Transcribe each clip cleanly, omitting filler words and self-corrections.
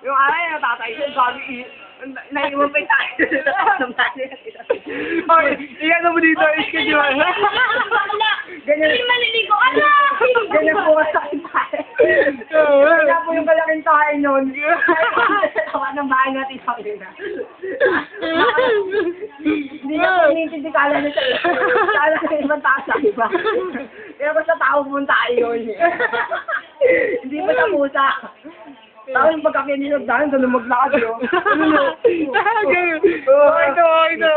Yung alay na tatay ko, sabi, naiwan pa yung tayo. Oy, iyan mo dito, schedule. Ganyan. Hindi maliligo. Ano? Ganyan po sa akin tayo. Kaya po yung kalaking tayo nun. Tawa ng bahay natin sa kanila. Hindi na po nintindi kala na sa iba. Kala na ibang taas sa iba. Kaya basta tao po tayo yun. Hindi pa sa pusa. Tao yung pagkakinig dahil doon maglakad yun. Ito.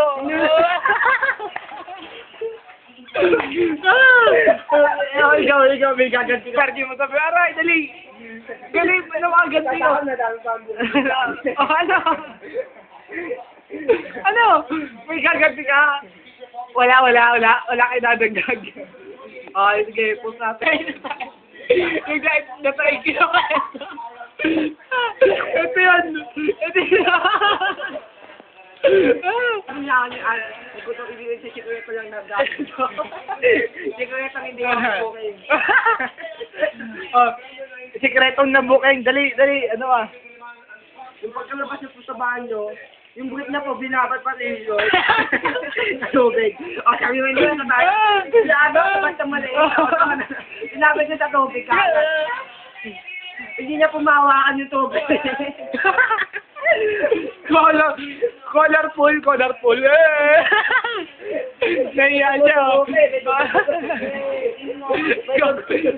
Ikaw, may gaganti ka. Party mo sabi, aray, dali. Galing, ano mga ganti ko? Ano? May gaganti ka? Wala kayo dadagdag. Okay, sige, post natin. Natry ko ka. Ito yun. Sikreto lang na dahil. Sikreto lang hindi ako booking. Sikretong na booking. Dali. Ano ah? Yung pagkalabas niyo po sa banyo, yung buhit na po, binabat pa rin yun. Sa tubig. O, sabi mo yun na tayo. Binabat basta mali. Binabat niyo sa tubig. Hindi niya pumawakan yung tubig. Colorful. Nahiya siya.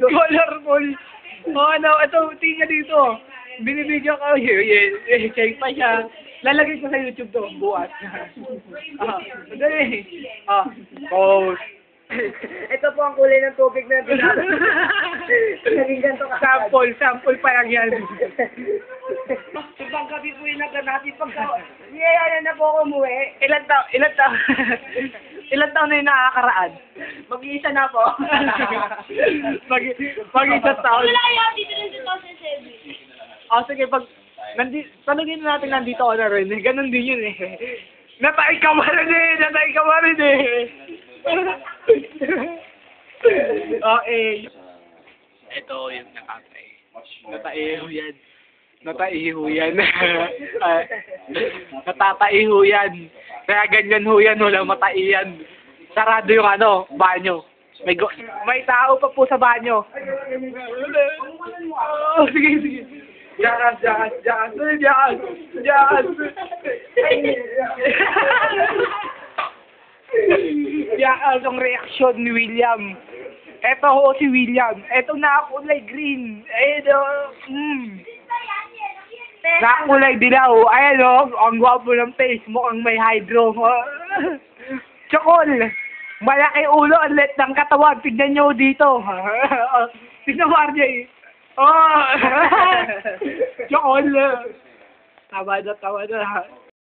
Colorful. Ano, ito, tingnan dito. Binibigyan ka, check pa siya. Lalagay ko sa YouTube to, bukas. Dali. Post. Ito po ang kulay ng tubig na binabat. Naging ganito ka. Sample pa lang yan. Ibang gabi po yung naganati pagka niyayaya na po ako umuwi. Ilan taon na yung nakakaraan? Mag-iisa na po. Mag-isa taon. Wala yaw dito ng 2007. Sige, tanungin natin nandito ako na rin. Ganon din yun eh. Natay ka ba rin eh. Okay. Ito yung nakatay. Nataiho yan. Natataiho yan. Kaya ganyan ho yan, walang mataiyan. Sarado yung banyo. May tao pa po sa banyo. Sige. Diyan. Ang reaksyon ni William. Eto ho si William. Eto nakakulay green. Nakakulay dilaw. Ayan o, ang gwapo ng face. Mukhang may hydro. Chokol. Malaki ulo, ang lit ng katawan. Tignan nyo dito. Tignan mo, RJ. Chokol. Tawa na.